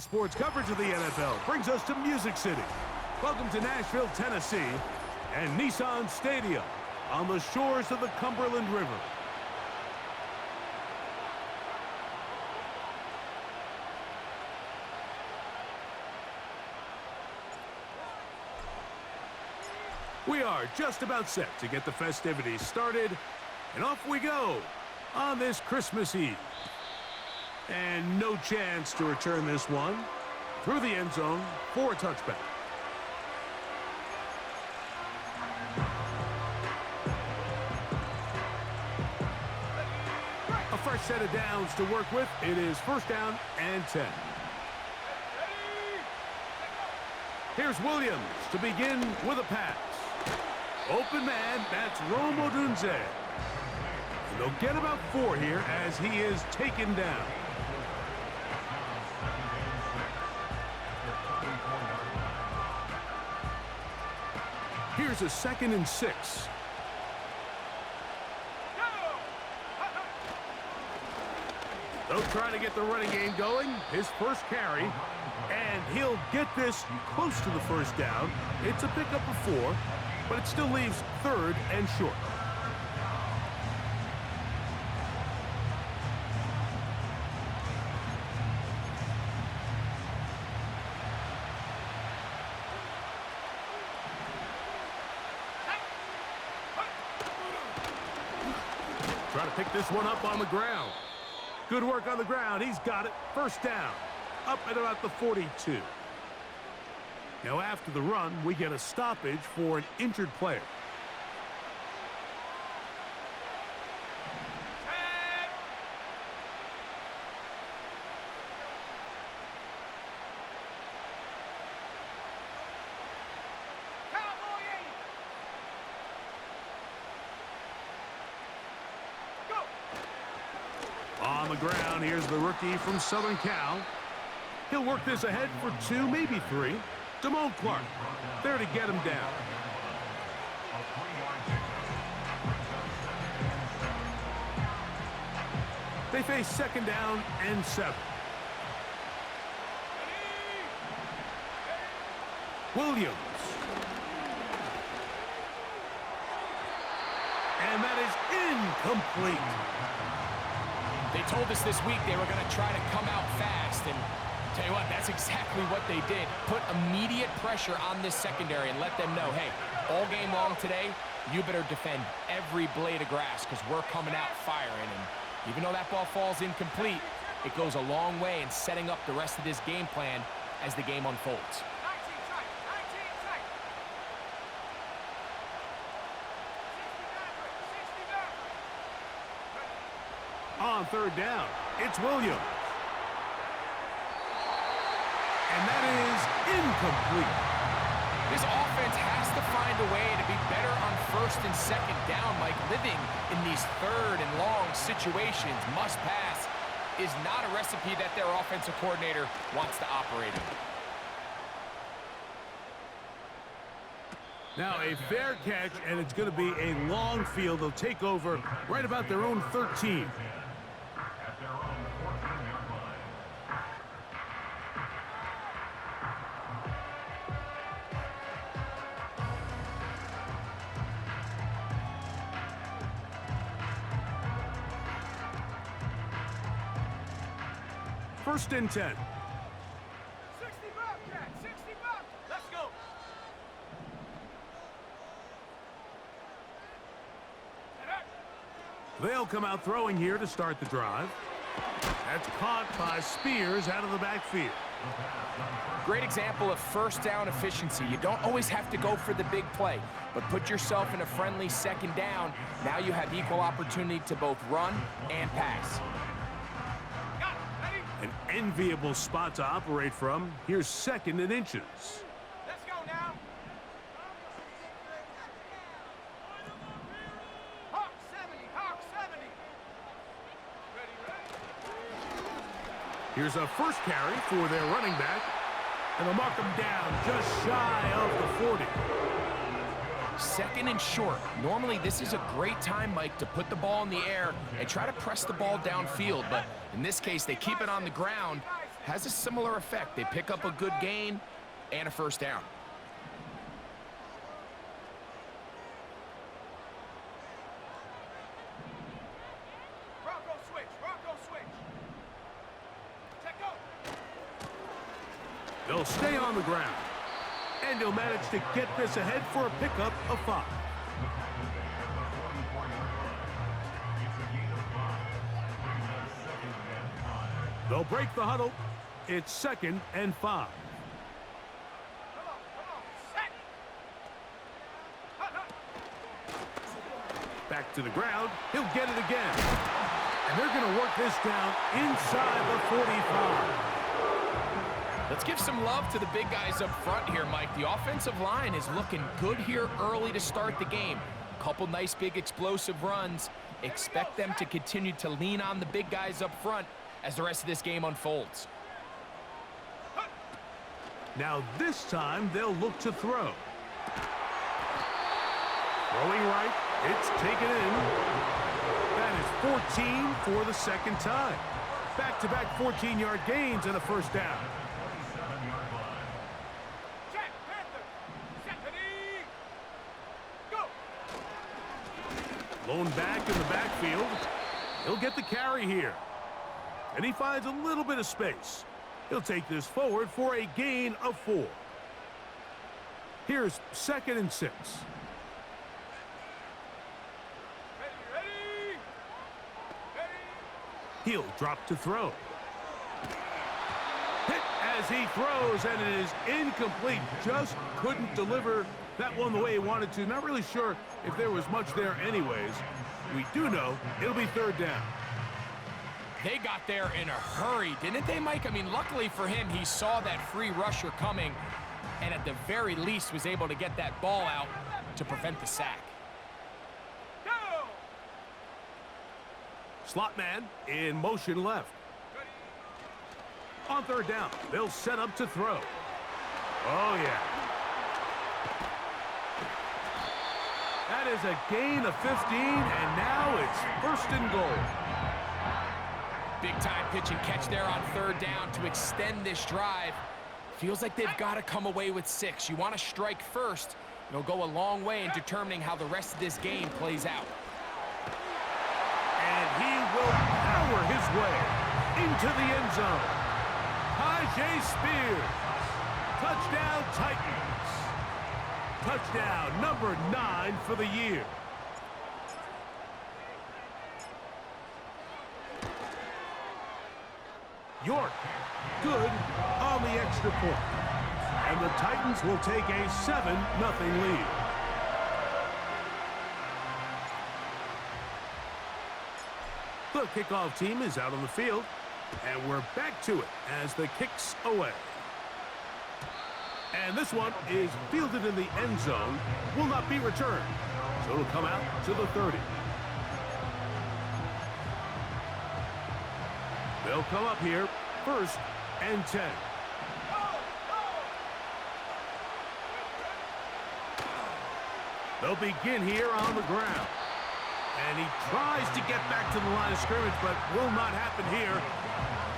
Today's sports coverage of the NFL brings us to Music City. Welcome to Nashville, Tennessee, and Nissan Stadium on the shores of the Cumberland River. We are just about set to get the festivities started, and off we go on this Christmas Eve. And no chance to return this one through the end zone for a touchback. A fresh set of downs to work with. It is first down and 10. Here's Williams to begin with a pass. Open man, that's Rome Odunze. And they'll get about 4 here as he is taken down. Here's a 2nd and 6. They'll try to get the running game going. His first carry. And he'll get this close to the first down. It's a pickup of 4, but it still leaves 3rd and short. Try to pick this one up on the ground. Good work on the ground. He's got it. First down. Up at about the 42. Now after the run, we get a stoppage for an injured player. On the ground, here's the rookie from Southern Cal. He'll work this ahead for 2, maybe 3. Damone Clark, there to get him down. They face 2nd down and 7. Williams. And that is incomplete. They told us this week they were going to try to come out fast, and tell you what, that's exactly what they did. Put immediate pressure on this secondary and let them know, hey, all game long today, you better defend every blade of grass because we're coming out firing. And even though that ball falls incomplete, it goes a long way in setting up the rest of this game plan as the game unfolds. On 3rd down, it's Williams. And that is incomplete. This offense has to find a way to be better on 1st and 2nd down. Like living in these 3rd and long situations, must pass, is not a recipe that their offensive coordinator wants to operate in. Now a fair catch, and it's going to be a long field. They'll take over right about their own 13. First and 10. 60 Bobcat, 60 Bob. Let's go. They'll come out throwing here to start the drive. That's caught by Spears out of the backfield. Great example of first down efficiency. You don't always have to go for the big play, but put yourself in a friendly 2nd down. Now you have equal opportunity to both run and pass. An enviable spot to operate from. Here's 2nd and inches. Let's go now. Hawk 70, Hawk 70. Ready. Here's a first carry for their running back. And they'll mark him down just shy of the 40. 2nd and short. Normally, this is a great time, Mike, to put the ball in the air and try to press the ball downfield. But in this case, they keep it on the ground has a similar effect. They pick up a good gain and a first down. Bronco switch. Bronco switch. Check go. They'll stay on the ground. And he'll manage to get this ahead for a pickup of 5. They'll break the huddle. It's 2nd and 5. Come on. Set. Hut, hut. Back to the ground. He'll get it again. And they're going to work this down inside the 45. Let's give some love to the big guys up front here, Mike. The offensive line is looking good here early to start the game. Couple nice big explosive runs. Expect them to continue to lean on the big guys up front as the rest of this game unfolds. Now this time they'll look to throw. Throwing right. It's taken in. That is 14 for the second time. Back-to-back 14-yard gains and a first down. Check. Panther. Set the knee. Go. Lone back in the backfield. He'll get the carry here. And he finds a little bit of space. He'll take this forward for a gain of 4. Here's 2nd and 6. Ready. He'll drop to throw. Hit as he throws, and it is incomplete. Just couldn't deliver that one the way he wanted to. Not really sure if there was much there anyways. We do know it'll be 3rd down. They got there in a hurry, didn't they, Mike? I mean, luckily for him, he saw that free rusher coming and at the very least was able to get that ball out to prevent the sack. Go. Slot man in motion left. On 3rd down, they'll set up to throw. Oh, yeah. That is a gain of 15, and now it's 1st and goal. Big time pitch and catch there on 3rd down to extend this drive. Feels like they've got to come away with 6. You want to strike first. It'll go a long way in determining how the rest of this game plays out. And he will power his way into the end zone. Tajay Spears. Touchdown Titans. Touchdown number 9 for the year. York, good on the extra point. And the Titans will take a 7-0 lead. The kickoff team is out on the field, and we're back to it as the kick's away. And this one is fielded in the end zone, will not be returned, so it'll come out to the 30. They'll come up here, 1st and 10. They'll begin here on the ground. And he tries to get back to the line of scrimmage, but will not happen here. I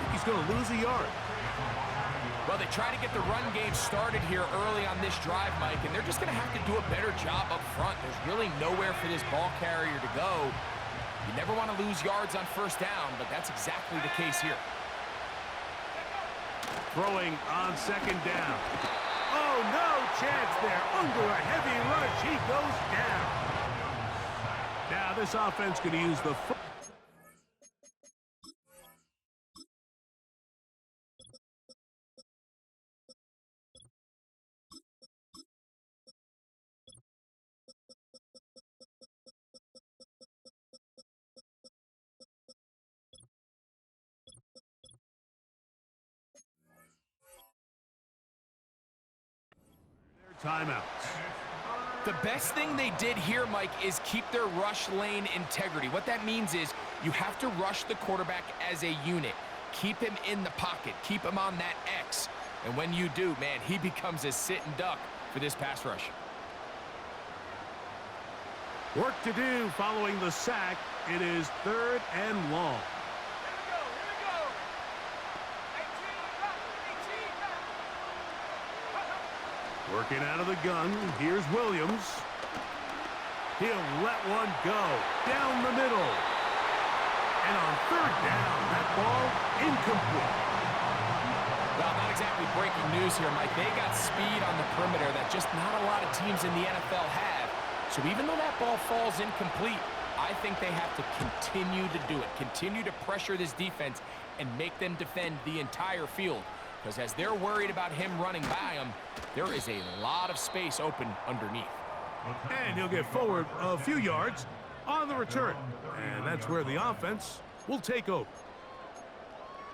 think he's going to lose a yard. Well, they try to get the run game started here early on this drive, Mike, and they're just going to have to do a better job up front. There's really nowhere for this ball carrier to go. You never want to lose yards on 1st down, but that's exactly the case here. Throwing on 2nd down. Oh, no chance there. Under a heavy rush, he goes down. Now this offense going to use the... timeouts. The best thing they did here, Mike, is keep their rush lane integrity. What that means is you have to rush the quarterback as a unit. Keep him in the pocket. Keep him on that X. And when you do, man, he becomes a sit and duck for this pass rush. Work to do following the sack. It is 3rd and long. Here we go. 18, Working out of the gun, here's Williams. He'll let one go down the middle. And on third down, that ball incomplete. Well, not exactly breaking news here, Mike. They got speed on the perimeter that just not a lot of teams in the NFL have. So even though that ball falls incomplete, I think they have to continue to do it. Continue to pressure this defense and make them defend the entire field. Because as they're worried about him running by them, there is a lot of space open underneath. And he'll get forward a few yards on the return. And that's where the offense will take over.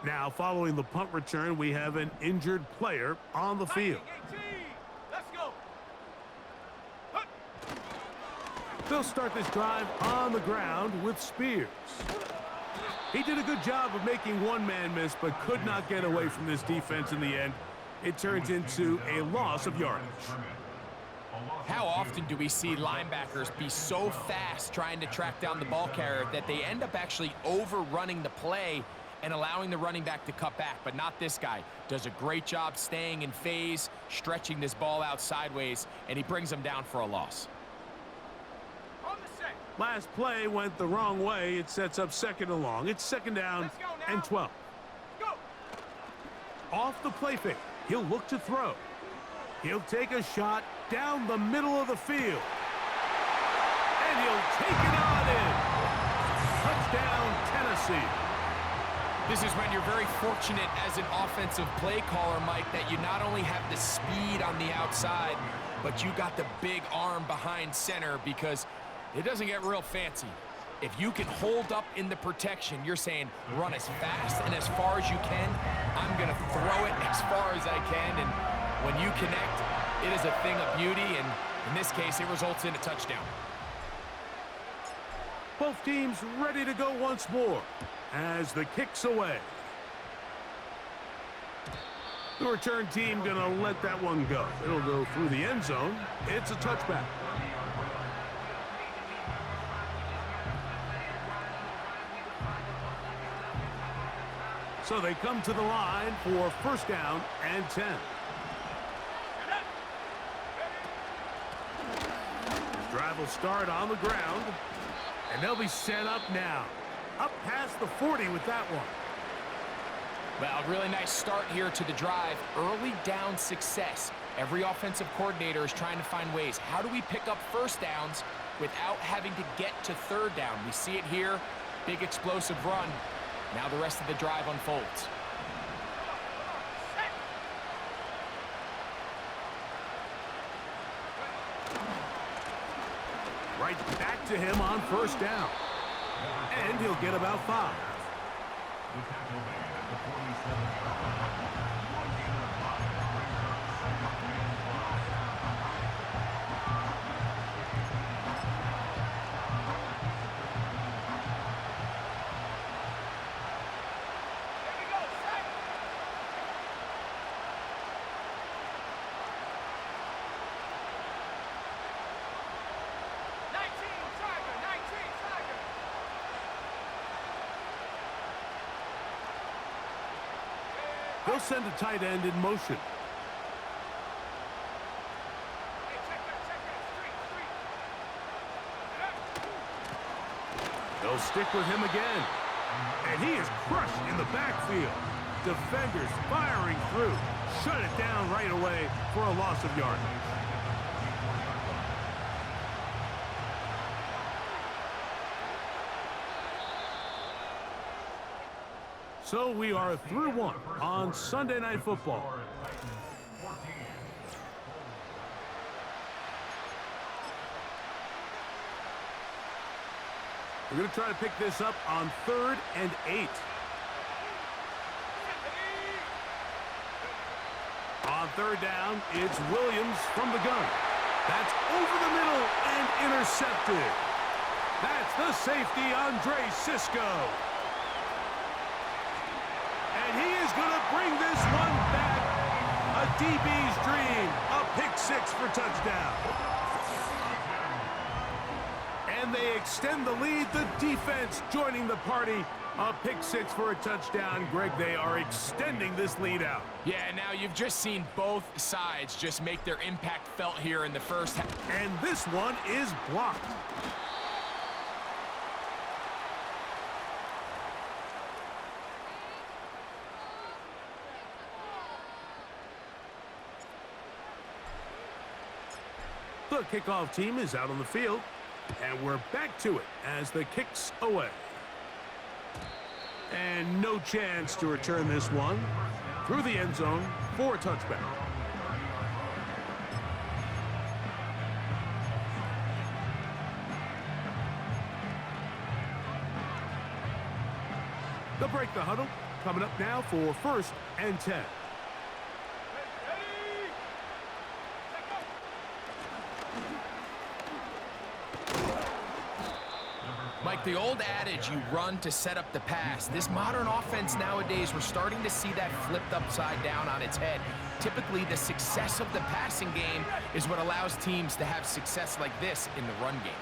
Now, following the punt return, we have an injured player on the field. Let's go. They'll start this drive on the ground with Spears. He did a good job of making one man miss, but could not get away from this defense in the end. It turns into a loss of yardage. How often do we see linebackers be so fast trying to track down the ball carrier that they end up actually overrunning the play and allowing the running back to cut back? But not this guy. Does a great job staying in phase, stretching this ball out sideways, and he brings them down for a loss. Last play went the wrong way. It sets up second and long. It's second down and 12. Go. Off the play fake. He'll look to throw. He'll take a shot down the middle of the field. And he'll take it on in. Touchdown, Tennessee. This is when you're very fortunate as an offensive play caller, Mike, that you not only have the speed on the outside, but you got the big arm behind center, because it doesn't get real fancy. If you can hold up in the protection, you're saying run as fast and as far as you can. I'm going to throw it as far as I can. And when you connect, it is a thing of beauty. And in this case, it results in a touchdown. Both teams ready to go once more as the kick's away. The return team going to let that one go. It'll go through the end zone. It's a touchback. So they come to the line for first down and 10. This drive will start on the ground, and they'll be set up now. Up past the 40 with that one. Well, a really nice start here to the drive. Early down success. Every offensive coordinator is trying to find ways. How do we pick up first downs without having to get to third down? We see it here. Big explosive run. Now the rest of the drive unfolds. Right back to him on first down. And he'll get about 5. They'll send a tight end in motion. They'll stick with him again. And he is crushed in the backfield. Defenders firing through. Shut it down right away for a loss of yardage. So we are through one on Sunday Night Football. We're going to try to pick this up on 3rd and 8. On 3rd down, it's Williams from the gun. That's over the middle and intercepted. That's the safety, Andre Sisco. And he is going to bring this one back. A DB's dream. A pick-6 for touchdown. And they extend the lead. The defense joining the party A pick six for a touchdown. Greg, they are extending this lead out. Yeah, now you've just seen both sides just make their impact felt here in the first half. And this one is blocked. The kickoff team is out on the field, and we're back to it as the kick's away. And no chance to return this one through the end zone for a touchback. They'll break the huddle. Coming up now for 1st and 10. Mike, the old adage, you run to set up the pass. This modern offense nowadays, we're starting to see that flipped upside down on its head. Typically, the success of the passing game is what allows teams to have success like this in the run game.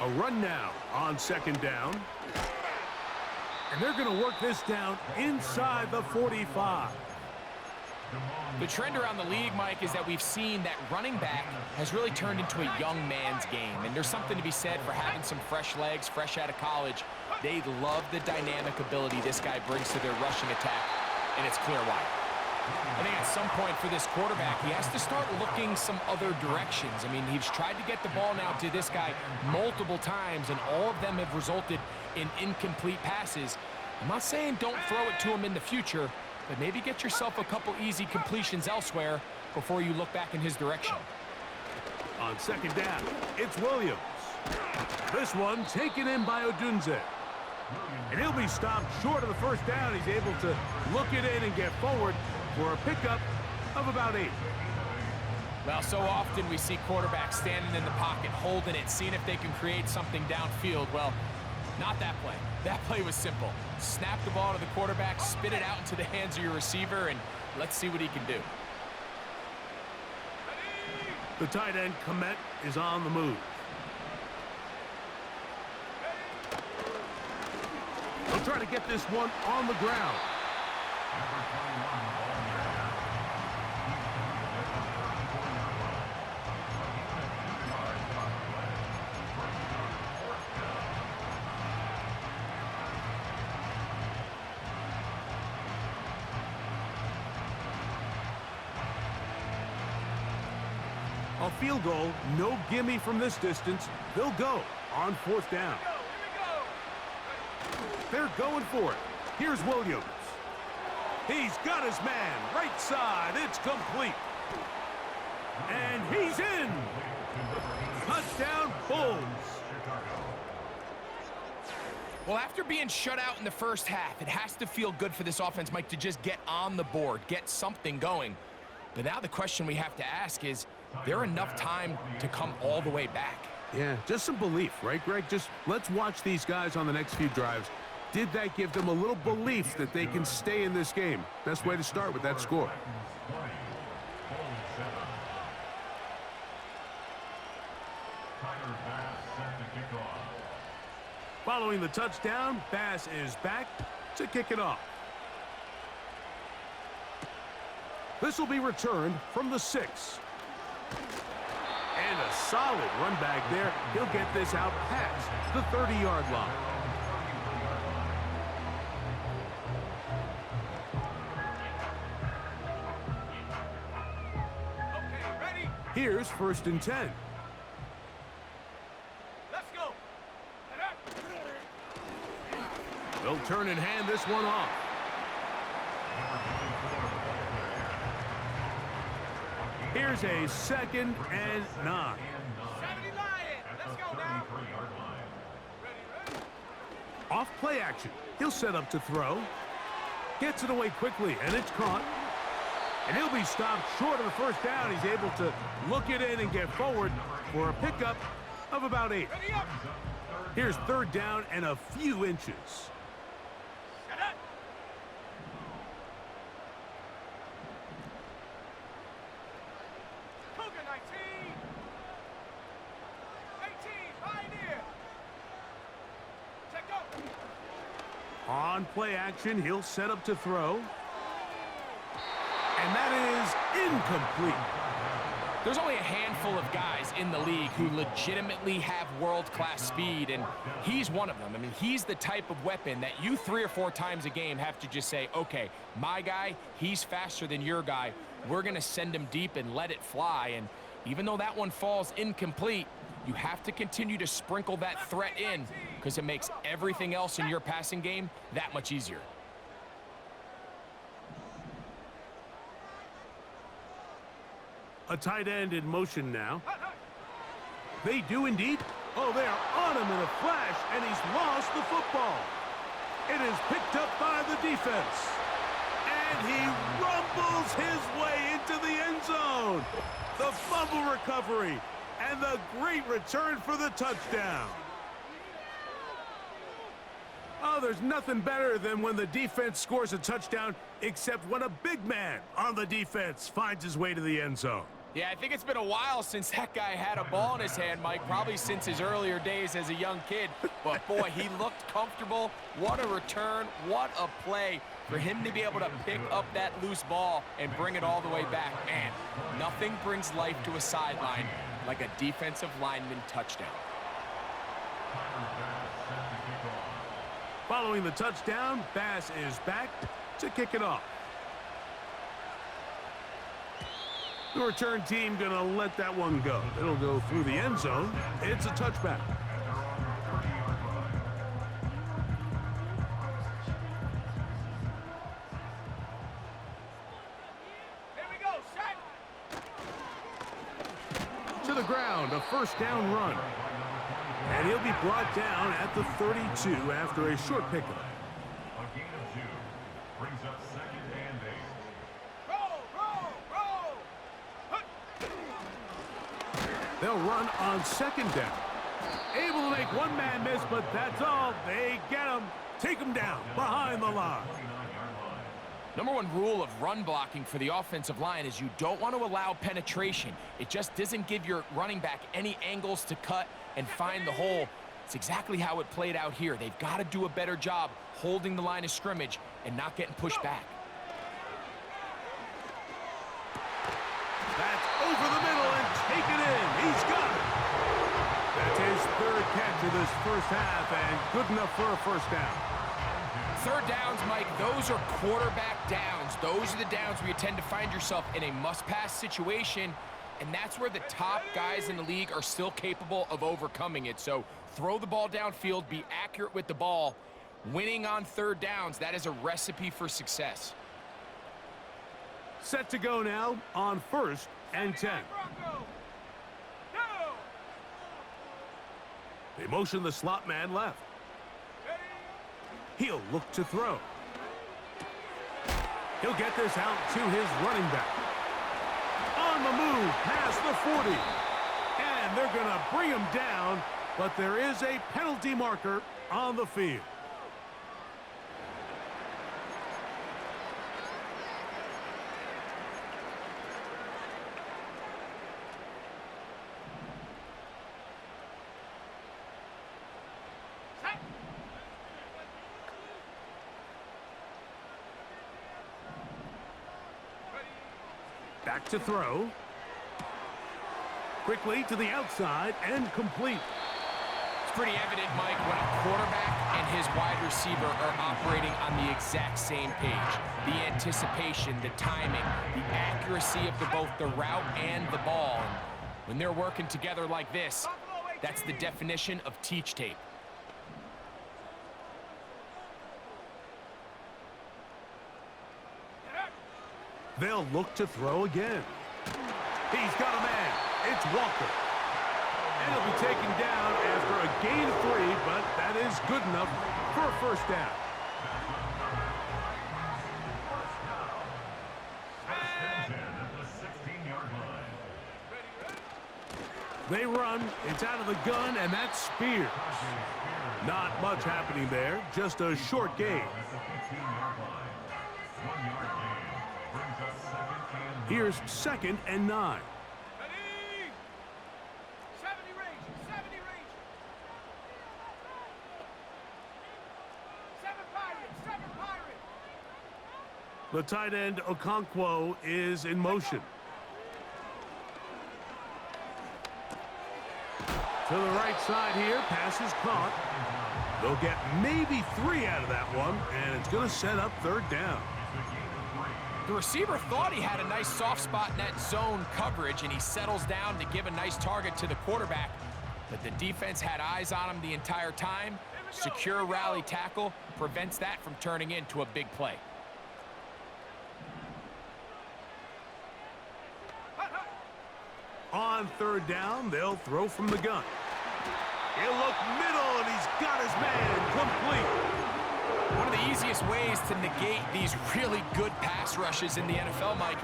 A run now on 2nd down. And they're going to work this down inside the 45. The trend around the league, Mike, is that we've seen that running back has really turned into a young man's game. And there's something to be said for having some fresh legs, fresh out of college. They love the dynamic ability this guy brings to their rushing attack, and it's clear why. I think at some point for this quarterback, he has to start looking some other directions. I mean, he's tried to get the ball now to this guy multiple times, and all of them have resulted in incomplete passes. I'm not saying don't throw it to him in the future, but maybe get yourself a couple easy completions elsewhere before you look back in his direction. On 2nd down, it's Williams. This one taken in by Odunze. And he'll be stopped short of the 1st down. He's able to look it in and get forward for a pickup of about 8. Well, so often we see quarterbacks standing in the pocket, holding it, seeing if they can create something downfield. Well, not that play. That play was simple. Snap the ball to the quarterback, spit it out into the hands of your receiver, and let's see what he can do. The tight end, Komet, is on the move. He'll try to get this one on the ground. A field goal, no gimme from this distance. They'll go on 4th down. They're going for it. Here's Williams. He's got his man. Right side. It's complete. And he's in. Touchdown, Bulls. Well, after being shut out in the first half, it has to feel good for this offense, Mike, to just get on the board, get something going. But now the question we have to ask is there enough time to come all the way back? Yeah, just some belief, right, Greg? Just let's watch these guys on the next few drives. Did that give them a little belief that they can stay in this game? Best way to start with that score. Following the touchdown, Bass is back to kick it off. This will be returned from the 6. And a solid run back there. He'll get this out past the 30-yard line. Okay, ready? Here's 1st and 10. Let's go. They'll turn and hand this one off. Here's a 2nd and 9. 70 Lion. Let's go now. Ready. Off play action. He'll set up to throw. Gets it away quickly, and it's caught. And he'll be stopped short of the 1st down. He's able to look it in and get forward for a pickup of about 8. Ready up. Here's 3rd down and a few inches. Set up. Cougar 19. On play action, he'll set up to throw. And that is incomplete. There's only a handful of guys in the league who legitimately have world-class speed, and he's one of them. I mean, he's the type of weapon that you 3 or 4 times a game have to just say, okay, my guy, he's faster than your guy. We're going to send him deep and let it fly. And even though that one falls incomplete, you have to continue to sprinkle that threat in because it makes everything else in your passing game that much easier. A tight end in motion now. They do indeed. Oh, they are on him in a flash, and he's lost the football. It is picked up by the defense. And he rumbles his way into the end zone. The fumble recovery and the great return for the touchdown. Oh, there's nothing better than when the defense scores a touchdown, except when a big man on the defense finds his way to the end zone. Yeah, I think it's been a while since that guy had a ball in his hand, Mike, probably since his earlier days as a young kid. But, boy, he looked comfortable. What a return. What a play for him to be able to pick up that loose ball and bring it all the way back. Man, nothing brings life to a sideline like a defensive lineman touchdown. Following the touchdown, Bass is back to kick it off. The return team going to let that one go. It'll go through the end zone. It's a touchback. Here we go, set. To the ground, a first down run. And he'll be brought down at the 32 after a short pickup. A gain of 2 brings up 2nd and 8. Roll. They'll run on 2nd down. Able to make one man miss, but that's all. They get him. Take him down behind the line. Number one rule of run blocking for the offensive line is you don't want to allow penetration. It just doesn't give your running back any angles to cut and find the hole. It's exactly how it played out here. They've got to do a better job holding the line of scrimmage and not getting pushed back. That's over the middle and taken in. He's got it. That's his 3rd catch of this first half and good enough for a first down. 3rd downs, Mike, those are quarterback downs. Those are the downs where you tend to find yourself in a must-pass situation, and that's where the top guys in the league are still capable of overcoming it. So throw the ball downfield, be accurate with the ball. Winning on 3rd downs, that is a recipe for success. Set to go now on 1st and 10. Bronco. No. They motion the slot man left. Ready. He'll look to throw. He'll get this out to his running back. On the move past the 40. And they're going to bring him down, but there is a penalty marker on the field. Set. Ready. Back to throw. Quickly to the outside and complete. It's pretty evident, Mike, when a quarterback and his wide receiver are operating on the exact same page. The anticipation, the timing, the accuracy of both the route and the ball. And when they're working together like this, that's the definition of teach tape. They'll look to throw again. He's got a man. It's Walker. And he'll be taken down after a gain of 3, but that is good enough for a first down. They run, it's out of the gun, and that's Spears. Not much happening there, just a short gain. Here's 2nd and 9. Ready. 70 range. 70 range. 7 fire. The tight end Okonkwo is in motion. To the right side here, pass is caught. They'll get maybe 3 out of that one, and it's going to set up third down. The receiver thought he had a nice soft spot in that zone coverage, and he settles down to give a nice target to the quarterback. But the defense had eyes on him the entire time. Secure rally tackle prevents that from turning into a big play. On third down, they'll throw from the gun. He'll look middle, and he's got his man complete. One of the easiest ways to negate these really good pass rushes in the NFL, Mike,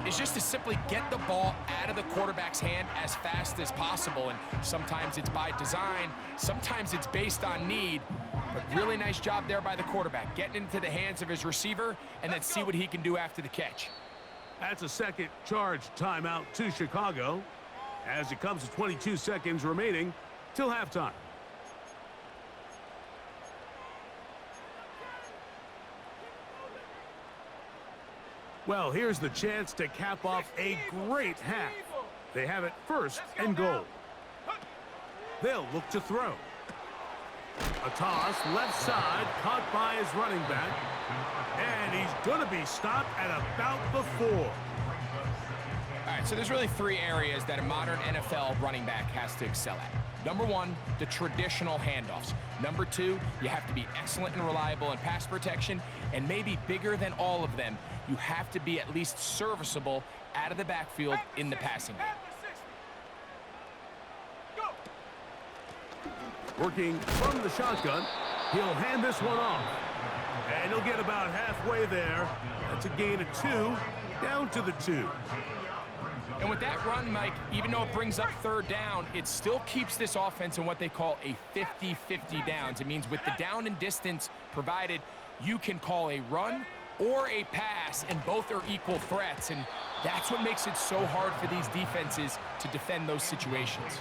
is just to simply get the ball out of the quarterback's hand as fast as possible. And sometimes it's by design, sometimes it's based on need. But really nice job there by the quarterback, getting into the hands of his receiver and then see what he can do after the catch. That's a second charge timeout to Chicago as it comes to 22 seconds remaining till halftime. Well, here's the chance to cap off a great half. They have it first and goal. They'll look to throw. A toss, left side, caught by his running back. And he's going to be stopped at about the 4. All right, so there's really 3 areas that a modern NFL running back has to excel at. Number 1, the traditional handoffs. Number 2, you have to be excellent and reliable in pass protection. And maybe bigger than all of them, you have to be at least serviceable out of the backfield in the passing game. Working from the shotgun, he'll hand this one off. And he'll get about halfway there. That's a gain of 2, down to the 2. And with that run, Mike, even though it brings up third down, it still keeps this offense in what they call a 50-50 downs. It means with the down and distance provided, you can call a run or a pass, and both are equal threats. And that's what makes it so hard for these defenses to defend those situations.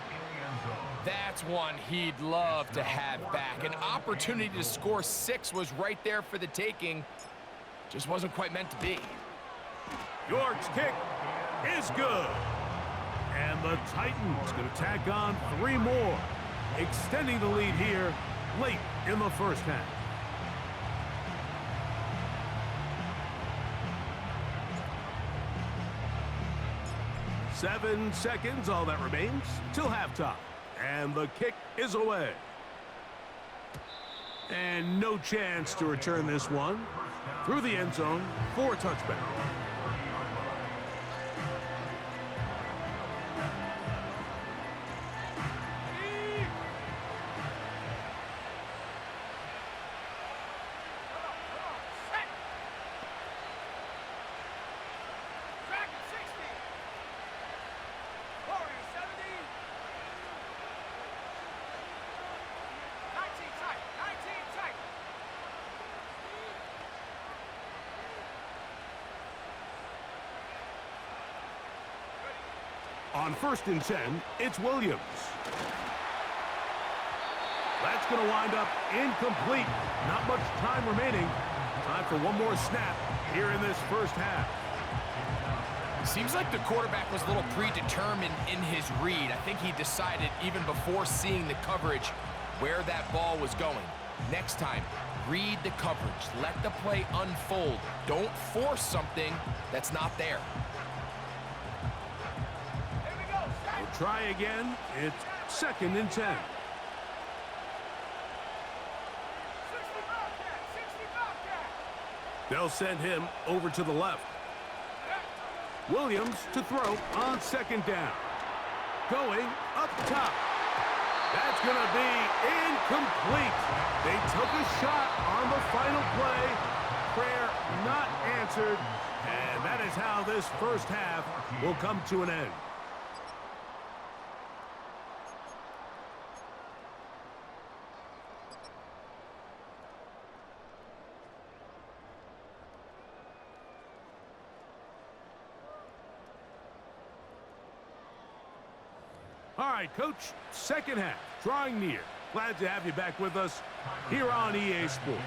That's one he'd love to have back. An opportunity to score 6 was right there for the taking. Just wasn't quite meant to be. York's kick is good. And the Titans going to tack on 3 more, extending the lead here late in the first half. Seven seconds, all that remains, till halftime. And the kick is away. And no chance to return this one through the end zone for a touchback. On 1st and 10, it's Williams. That's going to wind up incomplete. Not much time remaining. Time for one more snap here in this first half. Seems like the quarterback was a little predetermined in his read. I think he decided even before seeing the coverage where that ball was going. Next time, read the coverage. Let the play unfold. Don't force something that's not there. Try again. It's 2nd and 10. They'll send him over to the left. Williams to throw on 2nd down. Going up top. That's going to be incomplete. They took a shot on the final play. Prayer not answered. And that is how this first half will come to an end. All right, Coach, second half, drawing near. Glad to have you back with us here on EA Sports.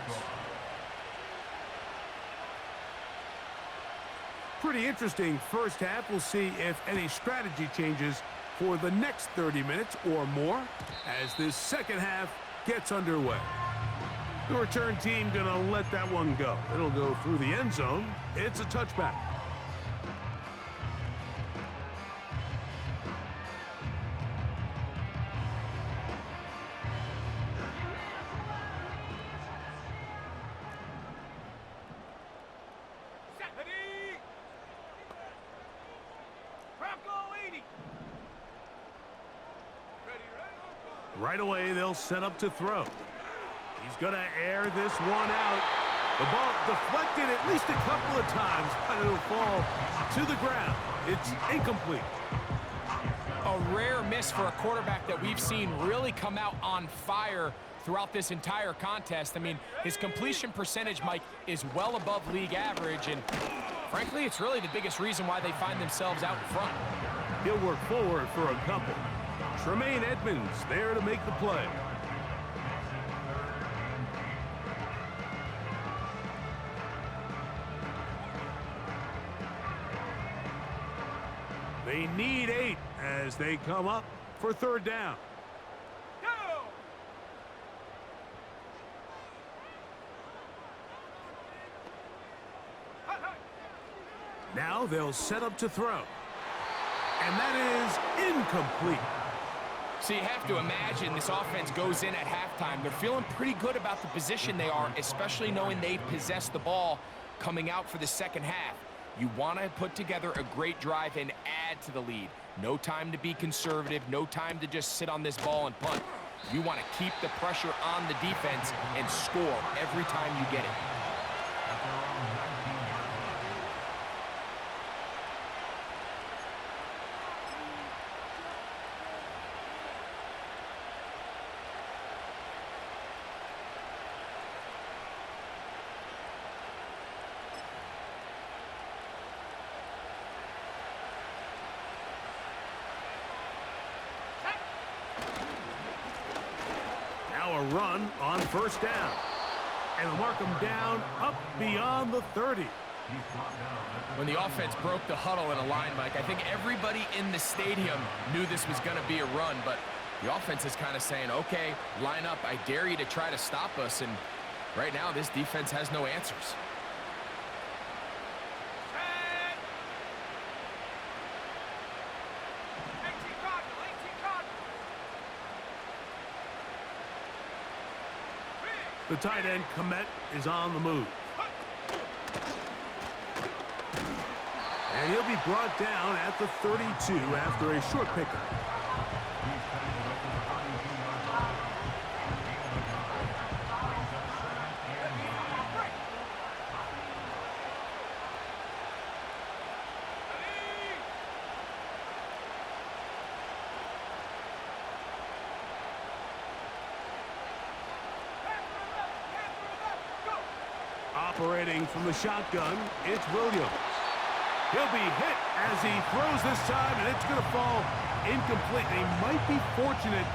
Pretty interesting first half. We'll see if any strategy changes for the next 30 minutes or more as this second half gets underway. The return team going to let that one go. It'll go through the end zone. It's a touchback. Right away, they'll set up to throw. He's going to air this one out. The ball deflected at least a couple of times, but it'll fall to the ground. It's incomplete. A rare miss for a quarterback that we've seen really come out on fire throughout this entire contest. I mean, his completion percentage, Mike, is well above league average, and frankly, it's really the biggest reason why they find themselves out in front. He'll work forward for a couple. Tremaine Edmonds there to make the play. They need 8 as they come up for third down. Go! Now they'll set up to throw. And that is incomplete. So you have to imagine this offense goes in at halftime. They're feeling pretty good about the position they are, especially knowing they possess the ball coming out for the second half. You want to put together a great drive and add to the lead. No time to be conservative, no time to just sit on this ball and punt. You want to keep the pressure on the defense and score every time you get it. Now a run on first down. And they'll mark him down up beyond the 30. When the offense broke the huddle in a line, Mike, I think everybody in the stadium knew this was going to be a run, but the offense is kind of saying, okay, line up. I dare you to try to stop us, and right now this defense has no answers. The tight end, Komet, is on the move. And he'll be brought down at the 32 after a short pickup. Operating from the shotgun, it's Williams. He'll be hit as he throws this time, and it's going to fall incomplete. They might be fortunate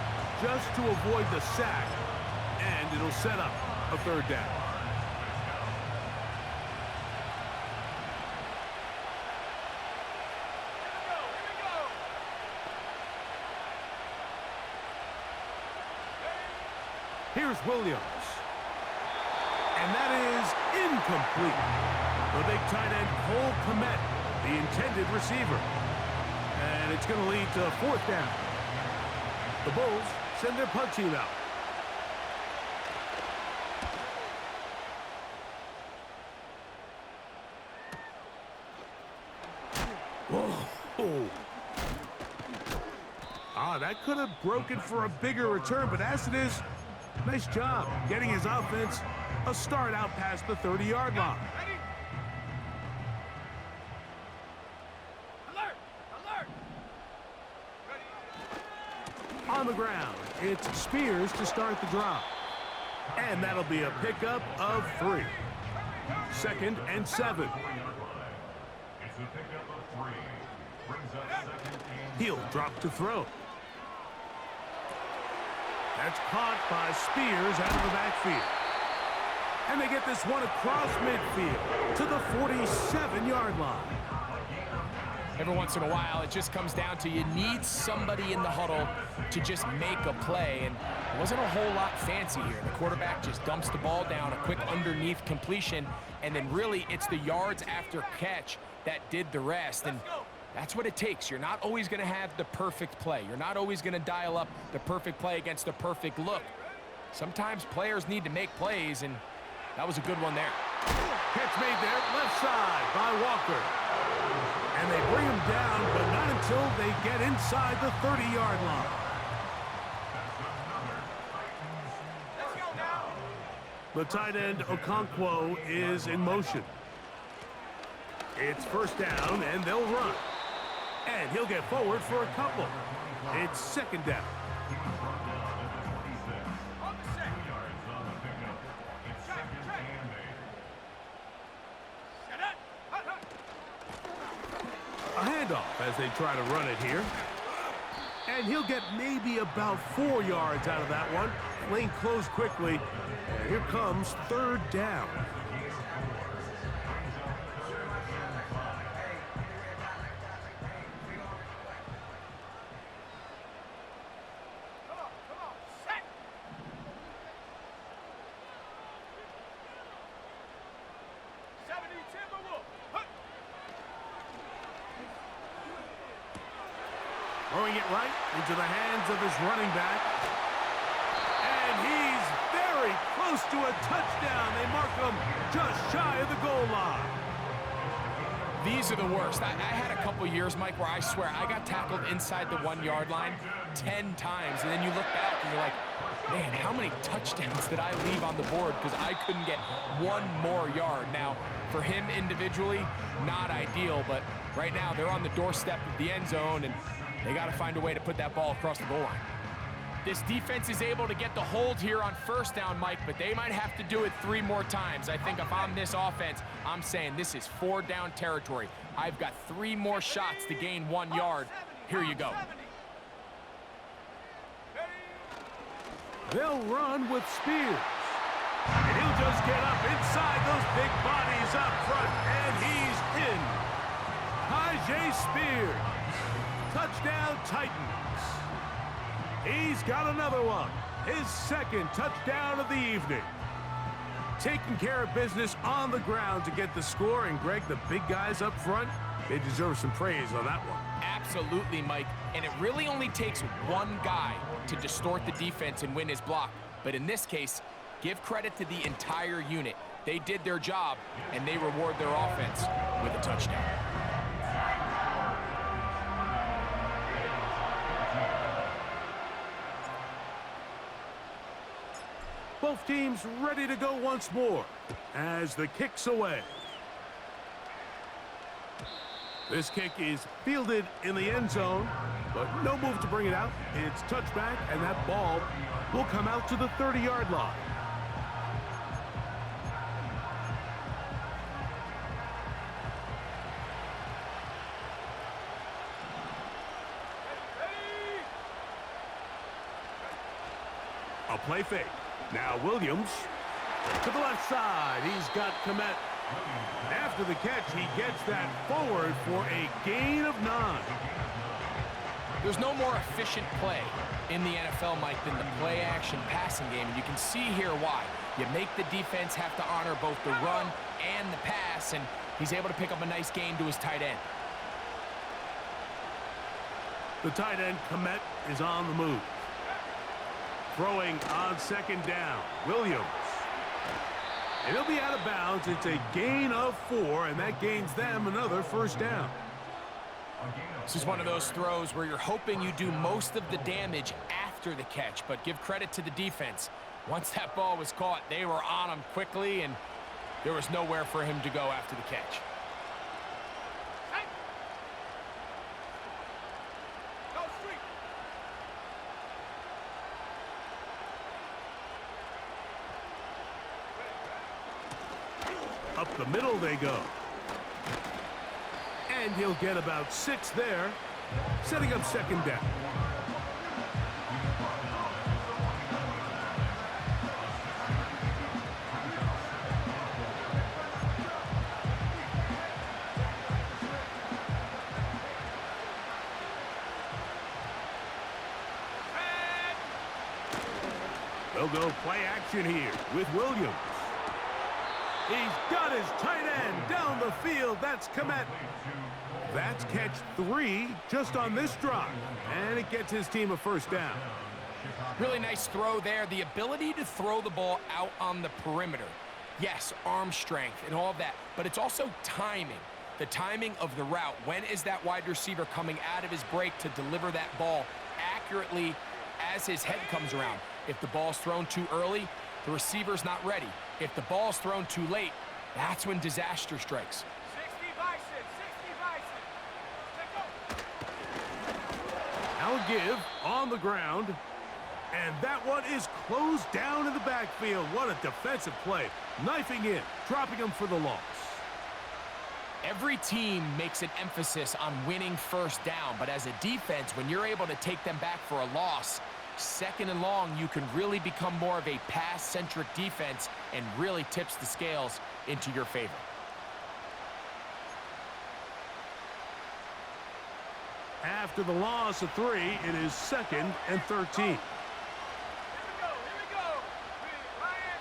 just to avoid the sack, and it'll set up a third down. Here's Williams. And that is incomplete. The big tight end, Cole Komet, the intended receiver. And it's going to lead to fourth down. The Bulls send their punt team out. Whoa. That could have broken for a bigger return, but as it is, nice job getting his offense a start out past the 30-yard line. Alert! Alert! Ready. On the ground, it's Spears to start the drive. And that'll be a pickup of 3. 2nd and 7. It's a pickup of 3. Brings up 2nd and He'll drop to throw. That's caught by Spears out of the backfield. And they get this one across midfield to the 47-yard line. Every once in a while, it just comes down to you need somebody in the huddle to just make a play, and it wasn't a whole lot fancy here. The quarterback just dumps the ball down, a quick underneath completion, and then really it's the yards after catch that did the rest, and that's what it takes. You're not always going to have the perfect play. You're not always going to dial up the perfect play against the perfect look. Sometimes players need to make plays, and that was a good one there. Catch made there, left side by Walker. And they bring him down, but not until they get inside the 30-yard line. Let's go now. The tight end, Okonkwo, is in motion. It's first down, and they'll run. And he'll get forward for a couple. It's second down. On the set. 2 yards on the pickup. It's second and 8. Set it. Hut, hut. A handoff as they try to run it here. And he'll get maybe about 4 yards out of that one. Lane closed quickly. And here comes third down. Come on. Set. Timberwolf. Hut. Throwing it right into the hands of his running back. And he's very close to a touchdown. They mark him just shy of the goal line. These are the worst. I had a couple years, Mike, where I swear I got tackled inside the 1-yard line 10 times, and then you look back and you're like, man, how many touchdowns did I leave on the board because I couldn't get one more yard? Now, for him individually, not ideal, but right now they're on the doorstep of the end zone, and they got to find a way to put that ball across the goal line. This defense is able to get the hold here on first down, Mike, but they might have to do it 3 more times. I think if I'm this offense, I'm saying this is 4-down territory. I've got 3 more shots to gain 1 yard. Here you go. They'll run with Spears. And he'll just get up inside those big bodies up front, and he's in. Tajay Spears. Touchdown Titans. He's got another one. His second touchdown of the evening. Taking care of business on the ground to get the score. And, Greg, the big guys up front, they deserve some praise on that one. Absolutely, Mike. And it really only takes one guy to distort the defense and win his block. But in this case, give credit to the entire unit. They did their job, and they reward their offense with a touchdown. Both teams ready to go once more as the kick's away. This kick is fielded in the end zone, but no move to bring it out. It's touchback, and that ball will come out to the 30-yard line. A play fake. Now Williams to the left side. He's got Komet. After the catch, he gets that forward for a gain of 9. There's no more efficient play in the NFL, Mike, than the play-action passing game, and you can see here why. You make the defense have to honor both the run and the pass, and he's able to pick up a nice gain to his tight end. The tight end, Komet, is on the move. Throwing on second down, Williams. And he'll be out of bounds. It's a gain of 4, and that gains them another first down. This is one of those throws where you're hoping you do most of the damage after the catch, but give credit to the defense. Once that ball was caught, they were on him quickly, and there was nowhere for him to go after the catch. Go street. Up the middle they go. And he'll get about 6 there, setting up second down. They'll go play action here with Williams. He's got his tight end down the field. That's Komet. That's catch 3 just on this drive. And it gets his team a first down. Really nice throw there. The ability to throw the ball out on the perimeter. Yes, arm strength and all of that, but it's also timing. The timing of the route. When is that wide receiver coming out of his break to deliver that ball accurately as his head comes around? If the ball's thrown too early, the receiver's not ready. If the ball's thrown too late, that's when disaster strikes. 60 Bison, 60 Bison. Let's go. Now a give on the ground. And that one is closed down in the backfield. What a defensive play. Knifing in, dropping him for the loss. Every team makes an emphasis on winning first down, but as a defense, when you're able to take them back for a loss, second and long, you can really become more of a pass-centric defense and really tips the scales into your favor. After the loss of 3, it is 2nd and 13. Here we go. Ryan.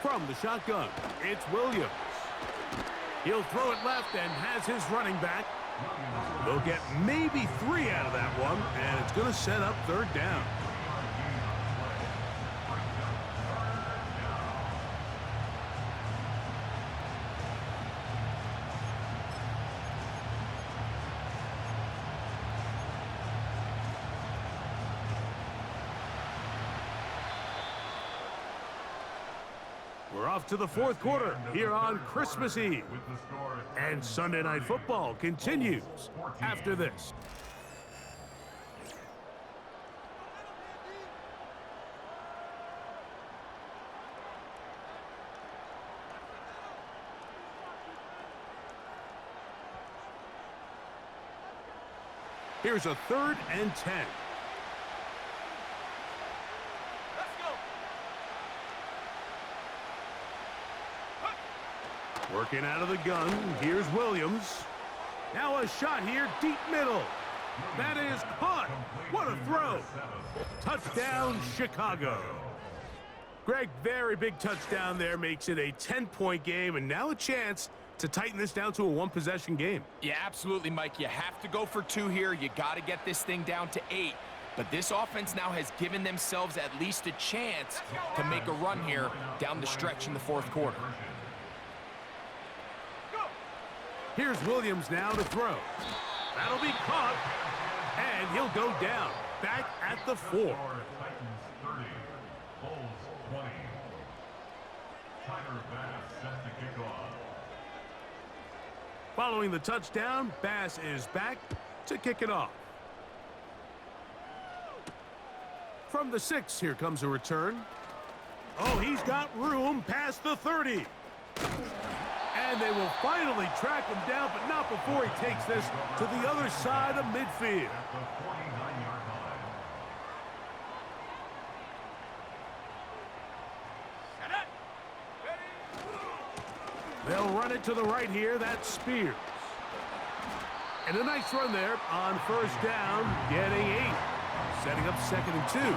From the shotgun, it's Williams. He'll throw it left and has his running back. They'll get maybe 3 out of that one, and it's going to set up 3rd down. We're off to the 4th quarter here on Christmas Eve. And Sunday Night Football continues after this. Here's a 3rd and 10. Let's go. Working out of the gun, here's Williams. Now a shot here, deep middle. That is caught. What a throw. Touchdown, Chicago. Greg, very big touchdown there, makes it a 10-point game, and now a chance to tighten this down to a 1-possession game. Yeah, absolutely, Mike. You have to go for 2 here. You got to get this thing down to 8. But this offense now has given themselves at least a chance to make a run here down the stretch in the 4th quarter. Here's Williams now to throw. That'll be caught, and he'll go down, back at the 4. Titans 30, Bulls 20. Tyler Bass set to kick off. Following the touchdown, Bass is back to kick it off. From the 6, here comes a return. Oh, he's got room past the 30. And they will finally track him down, but not before he takes this to the other side of midfield. At the 49-yard line. Set up. Ready. They'll run it to the right here. That's Spears. And a nice run there on 1st down, getting 8. Setting up 2nd and 2.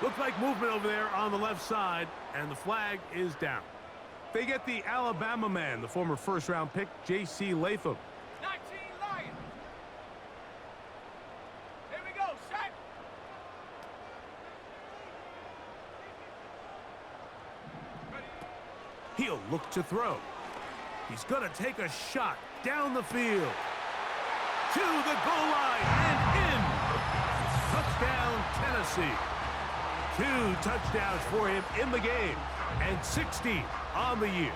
Looks like movement over there on the left side, and the flag is down. They get the Alabama man, the former 1st-round pick, J.C. Latham. 19 Lions. Here we go, set. He'll look to throw. He's going to take a shot down the field. To the goal line and in. Touchdown, Tennessee. 2 touchdowns for him in the game, and 16 on the year.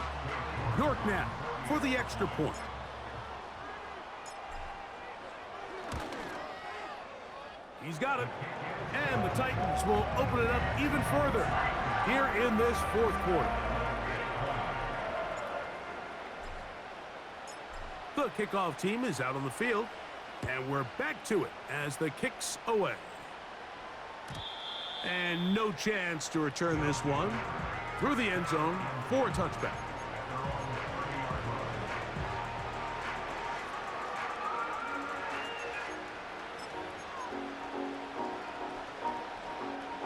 York now for the extra point. He's got it, and the Titans will open it up even further here in this 4th quarter. The kickoff team is out on the field. And we're back to it as the kick's away. And no chance to return this one through the end zone for a touchback.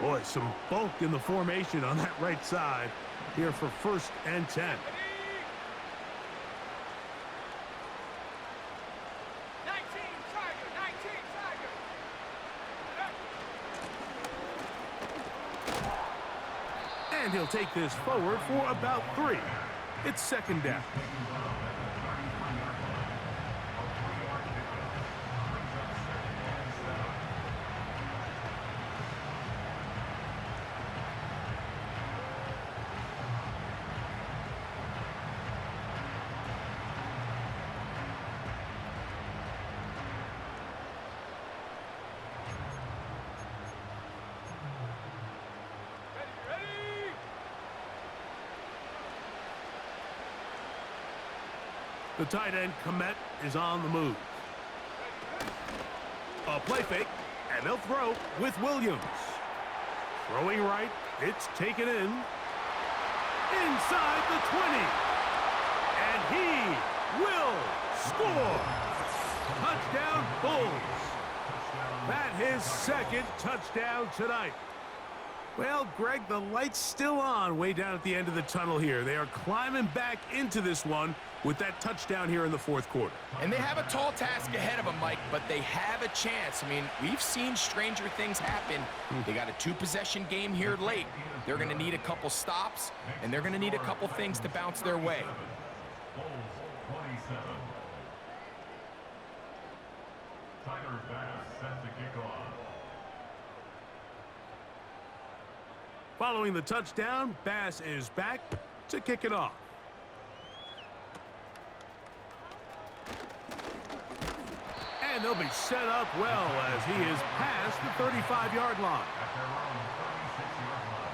Boy, some bulk in the formation on that right side here for 1st and 10. 19 Tiger, 19 Tiger. And he'll take this forward for about 3. It's 2nd down. The tight end, Komet, is on the move. A play fake, and they'll throw with Williams. Throwing right, it's taken in. Inside the 20. And he will score. Touchdown, Bulls. That his 2nd touchdown tonight. Well, Greg, the light's still on way down at the end of the tunnel here. They are climbing back into this one with that touchdown here in the 4th quarter. And they have a tall task ahead of them, Mike, but they have a chance. I mean, we've seen stranger things happen. They got a 2-possession game here late. They're going to need a couple stops, and they're going to need a couple things to bounce their way. Bulls 27. Tyler Bass set to kick off. Following the touchdown, Bass is back to kick it off. And they'll be set up well as he is past the 35-yard line. At their own 36-yard line.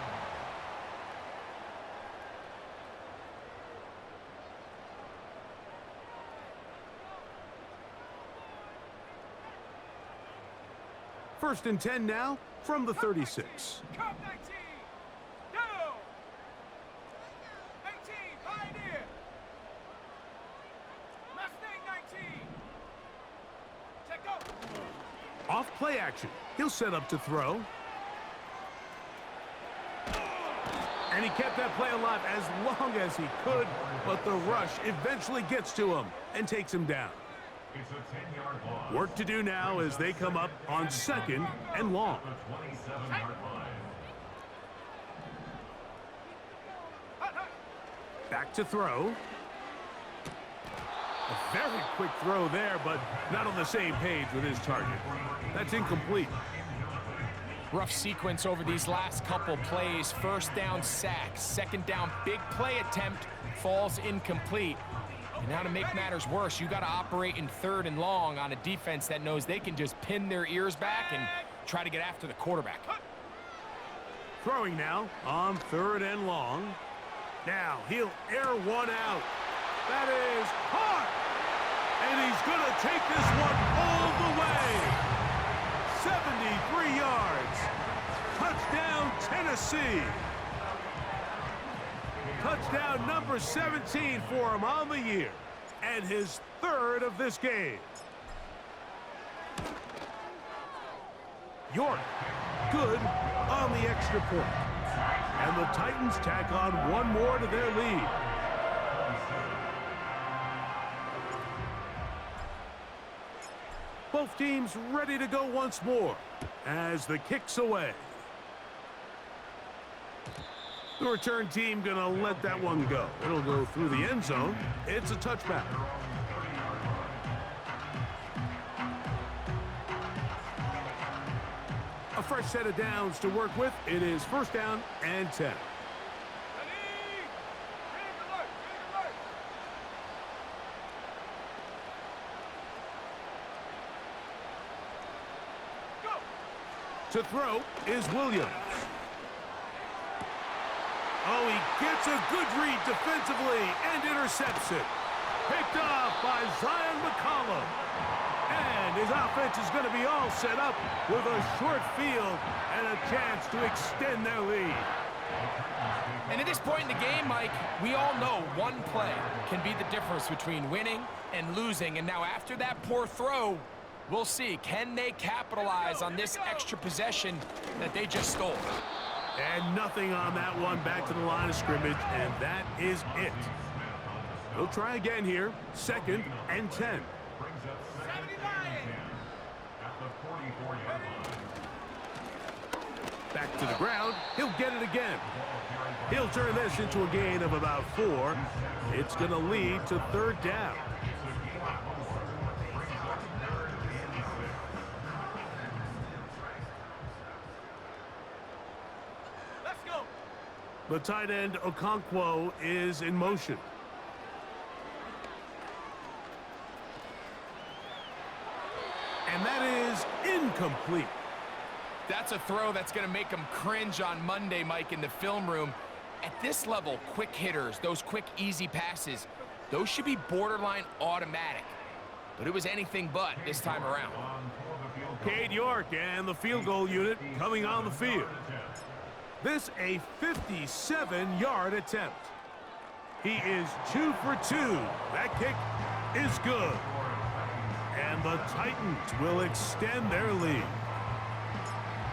First and 10 now from the 36. Come 19. Down. 19. Pioneer. Mustang 19. Check out. Off play action. He'll set up to throw. And he kept that play alive as long as he could, but the rush eventually gets to him and takes him down. It's a 10-yard loss. Work to do now as they come up on 2nd and long. The 27-yard line. Back to throw. A very quick throw there, but not on the same page with his target. That's incomplete. Rough sequence over these last couple plays. 1st down, sack. 2nd down, big play attempt, falls incomplete. And now to make matters worse, you got to operate in 3rd and long on a defense that knows they can just pin their ears back and try to get after the quarterback. Throwing now on 3rd and long. Now he'll air one out. That is caught. And he's going to take this one all the way. 73 yards. Touchdown, Tennessee. Touchdown number 17 for him on the year. And his 3rd of this game. York, good on the extra point. And the Titans tack on one more to their lead. Both teams ready to go once more as the kick's away. The return team gonna let that one go. It'll go through the end zone. It's a touchback. A fresh set of downs to work with. It is 1st down and 10. To throw is Williams. Oh, he gets a good read defensively and intercepts it. Picked off by Zion McCollum. And his offense is going to be all set up with a short field and a chance to extend their lead. And at this point in the game, Mike, we all know one play can be the difference between winning and losing. And now after that poor throw, we'll see, can they capitalize on this extra possession that they just stole? And nothing on that one, back to the line of scrimmage, and that is it. We'll try again here, 2nd and 10. Brings up second and 10 at the 44-yard line. Back to the ground, he'll get it again. He'll turn this into a gain of about 4. It's going to lead to 3rd down. Let's go. The tight end, Okonkwo, is in motion. And that is incomplete. That's a throw that's going to make them cringe on Monday, Mike, in the film room. At this level, quick hitters, those quick, easy passes, those should be borderline automatic. But it was anything but this time around. Cade York and the field goal unit coming on the field. This a 57-yard attempt. He is 2 for 2. That kick is good. And the Titans will extend their lead.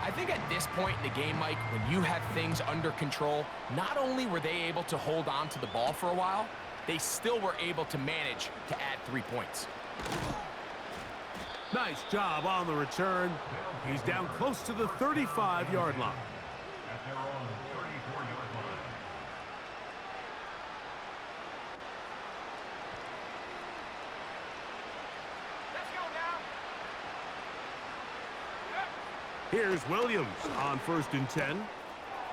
I think at this point in the game, Mike, when you have things under control, not only were they able to hold on to the ball for a while, they still were able to manage to add 3 points. Nice job on the return. He's down close to the 35-yard line. At their own 34-yard line. Let's go now. Here's Williams on 1st and 10.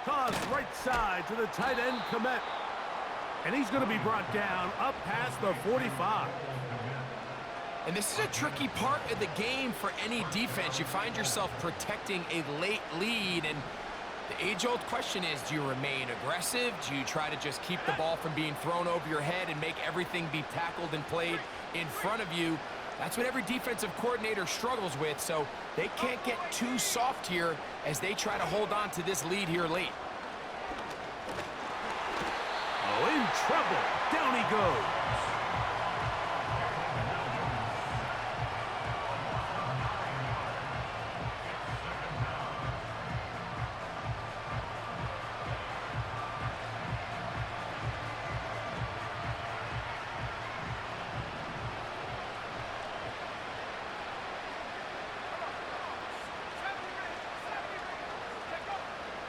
Toss right side to the tight end, Komet. And he's going to be brought down up past the 45. And this is a tricky part of the game for any defense. You find yourself protecting a late lead, and the age-old question is, do you remain aggressive? Do you try to just keep the ball from being thrown over your head and make everything be tackled and played in front of you? That's what every defensive coordinator struggles with, so they can't get too soft here as they try to hold on to this lead here late. Oh, in trouble. Down he goes.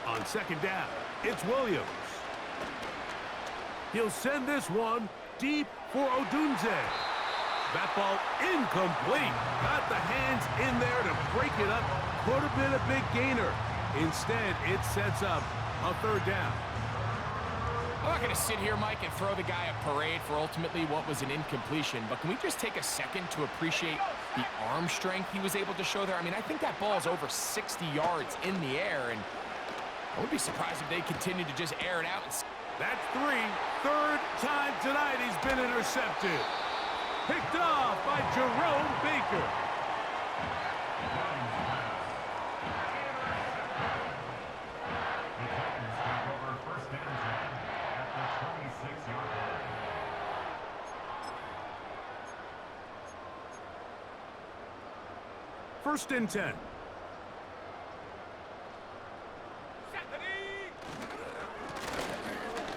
On 2nd down, it's Williams. He'll send this one deep for Odunze. That ball incomplete. Got the hands in there to break it up. Could have been a big gainer. Instead, it sets up a 3rd down. I'm not going to sit here, Mike, and throw the guy a parade for ultimately what was an incompletion, but can we just take a second to appreciate the arm strength he was able to show there? I mean, I think that ball is over 60 yards in the air, and I would be surprised if they continue to just air it out. That's 3. 3rd time tonight he's been intercepted. Picked off by Jerome Baker. The Titans take over 1st and 10 at the 26-yard line. First and 10.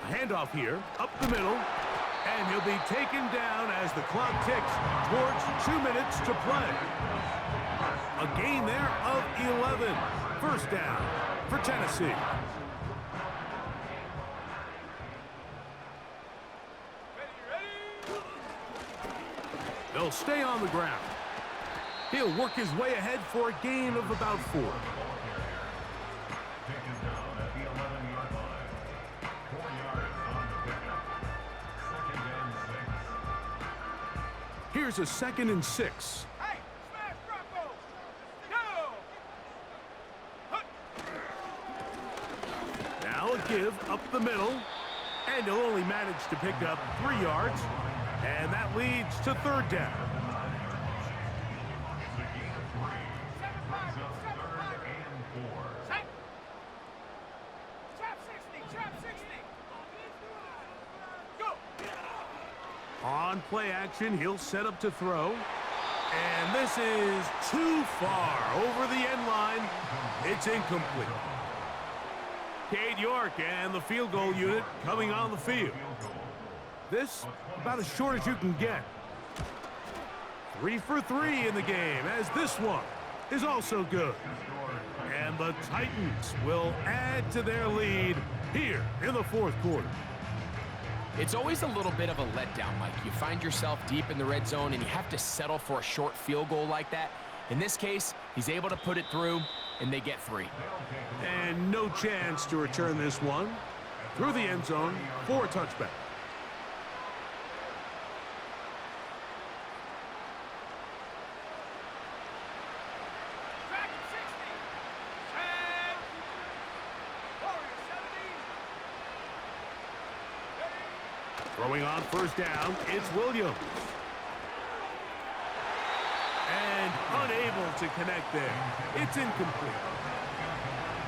Handoff here, up the middle, and he'll be taken down as the clock ticks towards 2 minutes to play. A gain there of 11. 1st down for Tennessee. They'll stay on the ground. He'll work his way ahead for a gain of about 4. Taken down at the 11-yard line. 4 yards on the pickup. 2nd and 6. Here's a 2nd and 6. Hey, smash Bronco. Go. Now a give up the middle, and he'll only manage to pick up 3 yards. And that leads to third down. It's a gain of 3. Brings up 3rd and 4. Set. Trap 60. Trap 60. Go. On play action, he'll set up to throw. And this is too far over the end line. It's incomplete. Cade York and the field goal unit coming on the field. This about as short as you can get. 3 for 3 in the game, as this one is also good. And the Titans will add to their lead here in the fourth quarter. It's always a little bit of a letdown, Mike. You find yourself deep in the red zone and you have to settle for a short field goal like that. In this case, he's able to put it through, and they get 3. And no chance to return this one through the end zone for a touchback. Dragon 60. Set. Warrior 70. Throwing on first down, it's Williams. And unable to connect there. It's incomplete.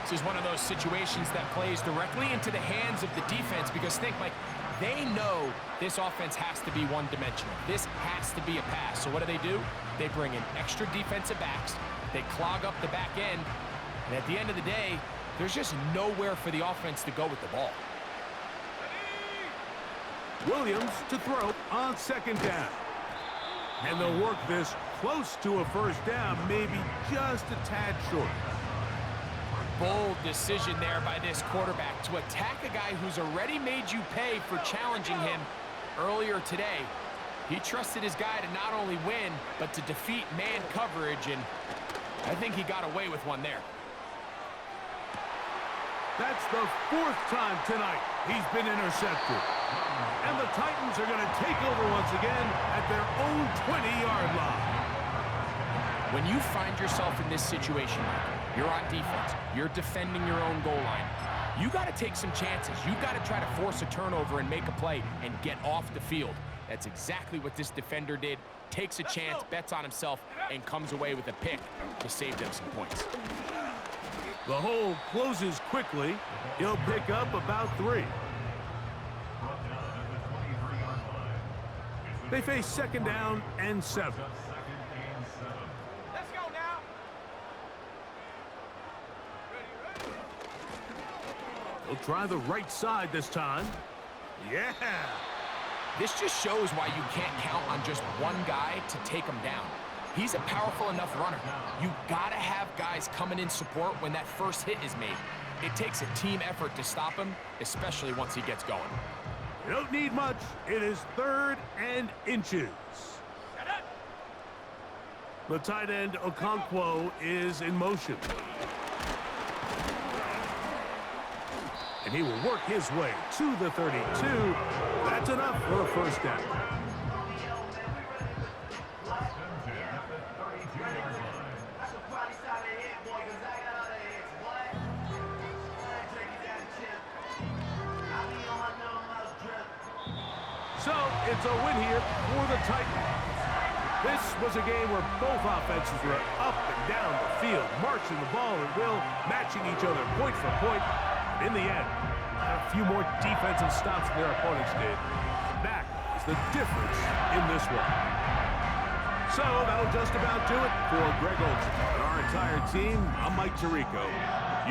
This is one of those situations that plays directly into the hands of the defense because think, Mike, they know this offense has to be one-dimensional. This has to be a pass. So what do? They bring in extra defensive backs. They clog up the back end. And at the end of the day, there's just nowhere for the offense to go with the ball. Williams to throw on second down. And they'll work this close to a first down, maybe just a tad short. Bold decision there by this quarterback to attack a guy who's already made you pay for challenging him earlier today. He trusted his guy to not only win, but to defeat man coverage, and I think he got away with one there. That's the 4th time tonight he's been intercepted. And the Titans are going to take over once again at their own 20-yard line. When you find yourself in this situation, you're on defense, you're defending your own goal line, you got to take some chances. You've got to try to force a turnover and make a play and get off the field. That's exactly what this defender did. Takes a chance, bets on himself, and comes away with a pick to save them some points. The hole closes quickly. He'll pick up about 3. They face second down and 7. Let's go now. Ready. He'll try the right side this time. Yeah! This just shows why you can't count on just one guy to take him down. He's a powerful enough runner. You gotta have guys coming in support when that first hit is made. It takes a team effort to stop him, especially once he gets going. You don't need much. It is 3rd and inches. Set up. The tight end Okonkwo is in motion. And he will work his way to the 32. That's enough for a first down. So it's a win here for the Titans. This was a game where both offenses were up and down the field, marching the ball at will, matching each other point for point. In the end, a few more defensive stops than their opponents did. That is the difference in this one. So that'll just about do it for Greg Olson and our entire team. I'm Mike Tirico.